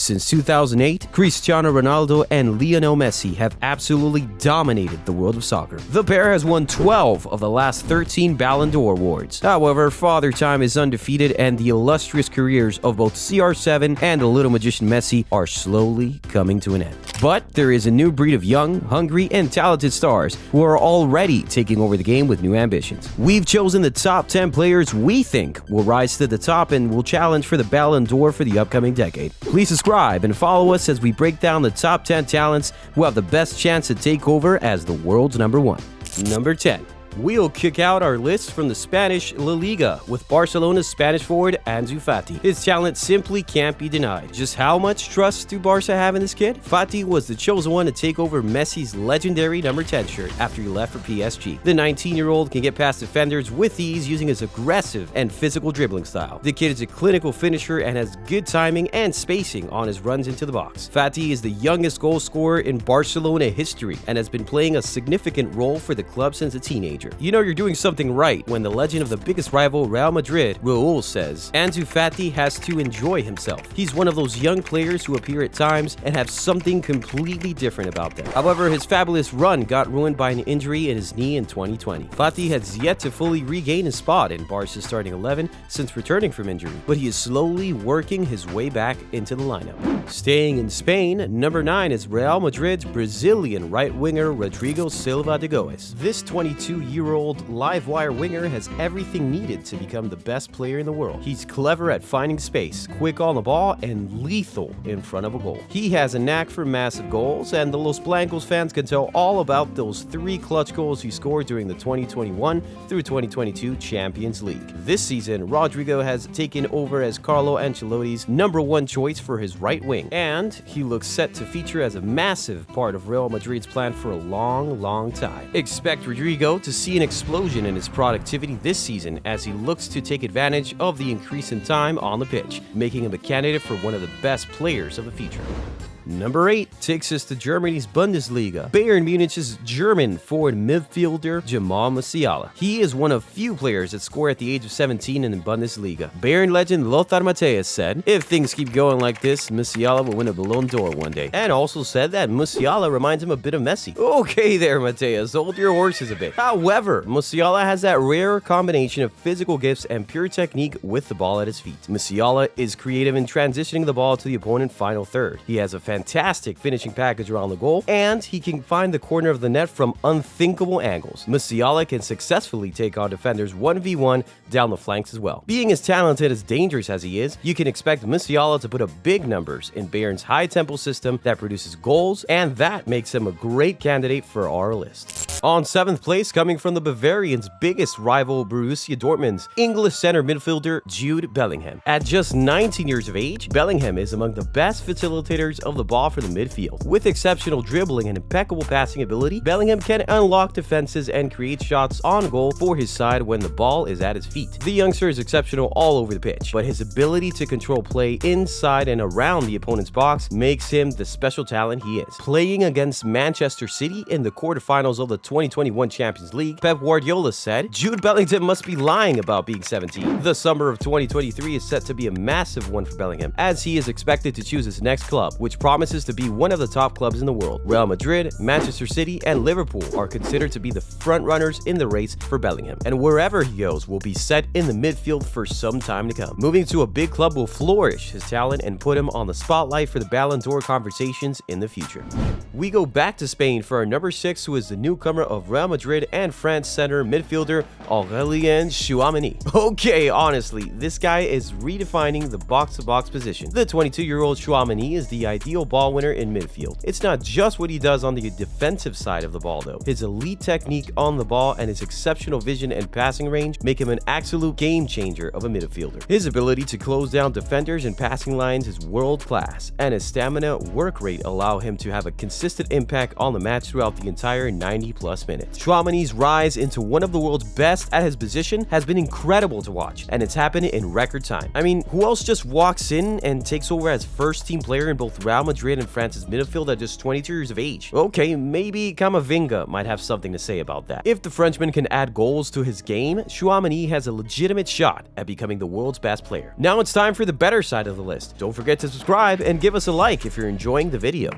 Since 2008, Cristiano Ronaldo and Lionel Messi have absolutely dominated the world of soccer. The pair has won 12 of the last 13 Ballon d'Or awards. However, Father Time is undefeated, and the illustrious careers of both CR7 and the little magician Messi are slowly coming to an end. But there is a new breed of young, hungry, and talented stars who are already taking over the game with new ambitions. We've chosen the top 10 players we think will rise to the top and will challenge for the Ballon d'Or for the upcoming decade. Please subscribe and follow us as we break down the top 10 talents who have the best chance to take over as the world's number one. Number 10. We'll kick out our list from the Spanish La Liga with Barcelona's Spanish forward Ansu Fati. His talent simply can't be denied. Just how much trust do Barca have in this kid? Fati was the chosen one to take over Messi's legendary number 10 shirt after he left for PSG. The 19-year-old can get past defenders with ease using his aggressive and physical dribbling style. The kid is a clinical finisher and has good timing and spacing on his runs into the box. Fati is the youngest goal scorer in Barcelona history and has been playing a significant role for the club since a teenager. You know you're doing something right when the legend of the biggest rival, Real Madrid, Raúl, says Ansu Fati has to enjoy himself. He's one of those young players who appear at times and have something completely different about them. However, his fabulous run got ruined by an injury in his knee in 2020. Fati has yet to fully regain his spot in Barca's starting 11 since returning from injury, but he is slowly working his way back into the lineup. Staying in Spain, number 9 is Real Madrid's Brazilian right winger Rodrygo Silva de Goes. This 22-year-old live wire winger has everything needed to become the best player in the world. He's clever at finding space, quick on the ball, and lethal in front of a goal. He has a knack for massive goals, and the Los Blancos fans can tell all about those 3 clutch goals he scored during the 2021 through 2022 Champions League. This season, Rodrygo has taken over as Carlo Ancelotti's number 1 choice for his right wing, and he looks set to feature as a massive part of Real Madrid's plan for a long time. Expect Rodrygo to see an explosion in his productivity this season as he looks to take advantage of the increase in time on the pitch, making him a candidate for one of the best players of the future. Number 8 takes us to Germany's Bundesliga. Bayern Munich's German forward midfielder Jamal Musiala. He is one of few players that score at the age of 17 in the Bundesliga. Bayern legend Lothar Matthäus said, "If things keep going like this, Musiala will win a Ballon d'Or one day." And also said that Musiala reminds him a bit of Messi. Okay there, Matthäus, hold your horses a bit. However, Musiala has that rare combination of physical gifts and pure technique with the ball at his feet. Musiala is creative in transitioning the ball to the opponent's final third. He has a fantastic finishing package around the goal, and he can find the corner of the net from unthinkable angles. Musiala can successfully take on defenders 1v1 down the flanks as well. Being as talented as dangerous as he is, you can expect Musiala to put up big numbers in Bayern's high-tempo system that produces goals, and that makes him a great candidate for our list. On 7th place, coming from the Bavarians' biggest rival Borussia Dortmund's English center midfielder Jude Bellingham. At just 19 years of age, Bellingham is among the best facilitators of the ball for the midfield. With exceptional dribbling and impeccable passing ability, Bellingham can unlock defenses and create shots on goal for his side when the ball is at his feet. The youngster is exceptional all over the pitch, but his ability to control play inside and around the opponent's box makes him the special talent he is. Playing against Manchester City in the quarterfinals of the 2021 Champions League, Pep Guardiola said, "Jude Bellingham must be lying about being 17. The summer of 2023 is set to be a massive one for Bellingham, as he is expected to choose his next club, which promises to be one of the top clubs in the world. Real Madrid, Manchester City, and Liverpool are considered to be the front runners in the race for Bellingham, and wherever he goes will be set in the midfield for some time to come. Moving to a big club will flourish his talent and put him on the spotlight for the Ballon d'Or conversations in the future." We go back to Spain for our number 6, who is the newcomer of Real Madrid and France center midfielder Aurelien Tchouameni. Okay, honestly, this guy is redefining the box-to-box position. The 22-year-old Tchouameni is the ideal ball winner in midfield. It's not just what he does on the defensive side of the ball though. His elite technique on the ball and his exceptional vision and passing range make him an absolute game changer of a midfielder. His ability to close down defenders and passing lines is world class, and his stamina work rate allow him to have a consistent impact on the match throughout the entire 90+ plus minutes. Tchouameni's rise into one of the world's best at his position has been incredible to watch, and it's happened in record time. I mean, who else just walks in and takes over as first-team player in both Real Madrid and France's midfield at just 22 years of age? Okay, maybe Camavinga might have something to say about that. If the Frenchman can add goals to his game, Tchouameni has a legitimate shot at becoming the world's best player. Now it's time for the better side of the list. Don't forget to subscribe and give us a like if you're enjoying the video.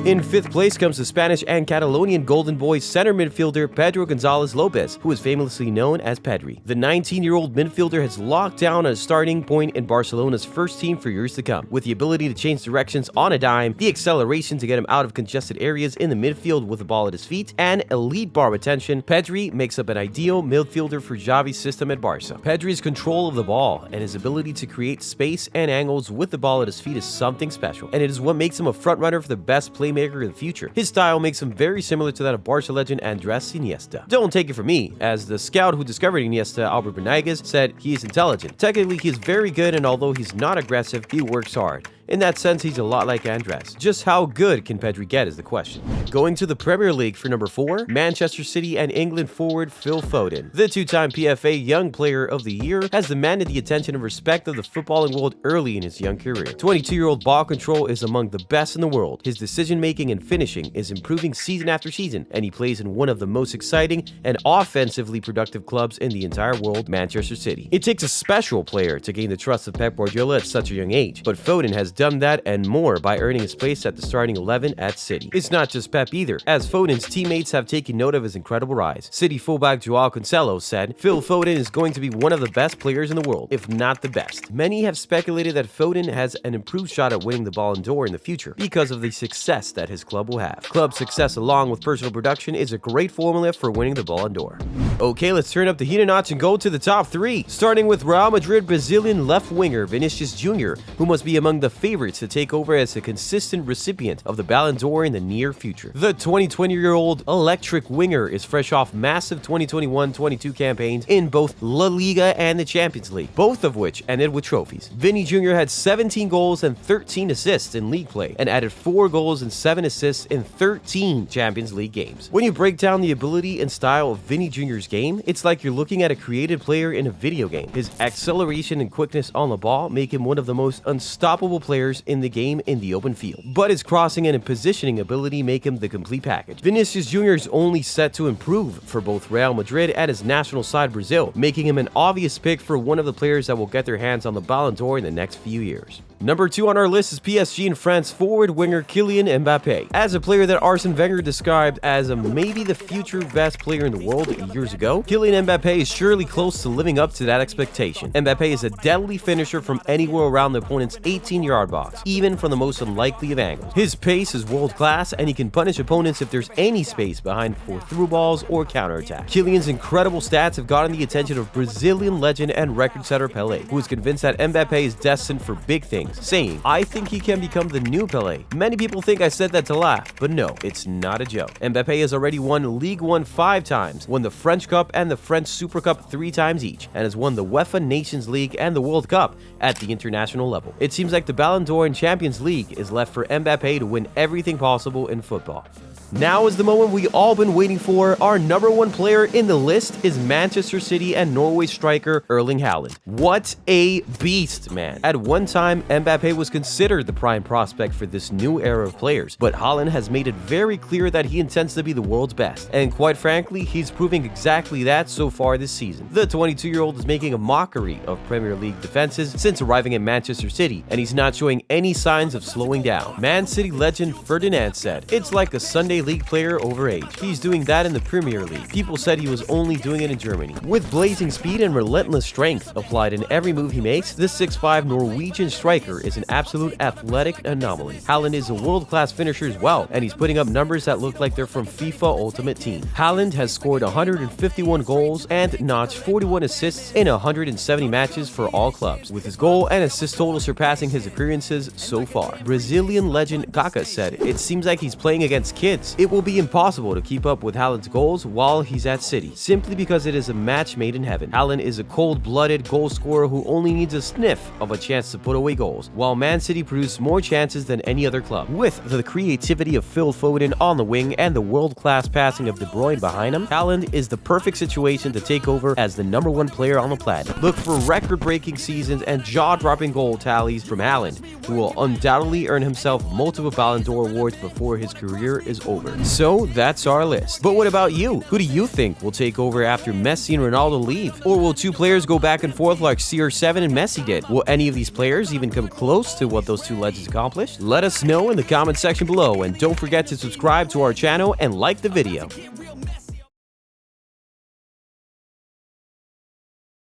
In 5th place comes the Spanish and Catalonian Golden Boys center midfielder Pedro González López, who is famously known as Pedri. The 19-year-old midfielder has locked down a starting point in Barcelona's first team for years to come. With the ability to change directions on a dime, the acceleration to get him out of congested areas in the midfield with the ball at his feet, and elite bar retention, Pedri makes up an ideal midfielder for Xavi's system at Barca. Pedri's control of the ball and his ability to create space and angles with the ball at his feet is something special, and it is what makes him a frontrunner for the best playmaker of the future. His style makes him very similar to that of Barca legend Andrés Iniesta. Don't take it from me, as the scout who discovered Iniesta, Albert Benaiguez, said he is intelligent. Technically, he is very good, and although he's not aggressive, he works hard. In that sense, he's a lot like Andrés. Just how good can Pedri get is the question. Going to the Premier League for number 4, Manchester City and England forward Phil Foden. The 2-time PFA Young Player of the Year has demanded the attention and respect of the footballing world early in his young career. 22-year-old ball control is among the best in the world. His decision-making and finishing is improving season after season, and he plays in one of the most exciting and offensively productive clubs in the entire world, Manchester City. It takes a special player to gain the trust of Pep Guardiola at such a young age, but Foden has done that and more by earning his place at the starting 11 at City. It's not just Pep either, as Foden's teammates have taken note of his incredible rise. City fullback Joao Cancelo said, "Phil Foden is going to be one of the best players in the world, if not the best." Many have speculated that Foden has an improved shot at winning the Ballon d'Or in the future because of the success that his club will have. Club success along with personal production is a great formula for winning the Ballon d'Or. Okay, let's turn up the heat a notch and go to the top 3, starting with Real Madrid Brazilian left winger Vinicius Junior, who must be among the favorites to take over as a consistent recipient of the Ballon d'Or in the near future. The 20-year-old electric winger is fresh off massive 2021-22 campaigns in both La Liga and the Champions League, both of which ended with trophies. Vinny Jr. had 17 goals and 13 assists in league play and added 4 goals and 7 assists in 13 Champions League games. When you break down the ability and style of Vinny Jr.'s game, it's like you're looking at a created player in a video game. His acceleration and quickness on the ball make him one of the most unstoppable players in the game in the open field, but his crossing and positioning ability make him the complete package. Vinicius Jr. is only set to improve for both Real Madrid and his national side Brazil, making him an obvious pick for one of the players that will get their hands on the Ballon d'Or in the next few years. Number 2 on our list is PSG and France forward winger Kylian Mbappe. As a player that Arsene Wenger described as maybe the future best player in the world years ago, Kylian Mbappe is surely close to living up to that expectation. Mbappe is a deadly finisher from anywhere around the opponent's 18-yard box, even from the most unlikely of angles. His pace is world-class, and he can punish opponents if there's any space behind for through balls or counterattack. Kylian's incredible stats have gotten the attention of Brazilian legend and record setter Pelé, who is convinced that Mbappe is destined for big things, saying, "I think he can become the new Pelé." Many people think I said that to laugh, but no, it's not a joke. Mbappe has already won League One 5 times, won the French Cup and the French Super Cup 3 times each, and has won the UEFA Nations League and the World Cup at the international level. It seems like the Ballon d'Or and Champions League is left for Mbappe to win everything possible in football. Now is the moment we all been waiting for. Our number 1 player in the list is Manchester City and Norway striker Erling Haaland. What a beast, man. At one time, Mbappe was considered the prime prospect for this new era of players, but Haaland has made it very clear that he intends to be the world's best, and quite frankly, he's proving exactly that so far this season. The 22-year-old is making a mockery of Premier League defenses since arriving at Manchester City, and he's not showing any signs of slowing down. Man City legend Ferdinand said, "It's like a Sunday League player over age. He's doing that in the Premier League. People said he was only doing it in Germany." With blazing speed and relentless strength applied in every move he makes, this 6'5" Norwegian striker is an absolute athletic anomaly. Haaland is a world-class finisher as well, and he's putting up numbers that look like they're from FIFA Ultimate Team. Haaland has scored 151 goals and notched 41 assists in 170 matches for all clubs, with his goal and assist total surpassing his appearances so far. Brazilian legend Kaká said, "It seems like he's playing against kids. It will be impossible to keep up with Haaland's goals while he's at City, simply because it is a match made in heaven. Haaland is a cold-blooded goal scorer who only needs a sniff of a chance to put away goals. goals, while Man City produced more chances than any other club. With the creativity of Phil Foden on the wing and the world-class passing of De Bruyne behind him, Haaland is the perfect situation to take over as the #1 player on the planet. Look for record-breaking seasons and jaw-dropping goal tallies from Haaland, who will undoubtedly earn himself multiple Ballon d'Or awards before his career is over. So that's our list. But what about you? Who do you think will take over after Messi and Ronaldo leave? Or will two players go back and forth like CR7 and Messi did? Will any of these players even come close to what those two legends accomplished? Let us know in the comment section below, and don't forget to subscribe to our channel and like the video.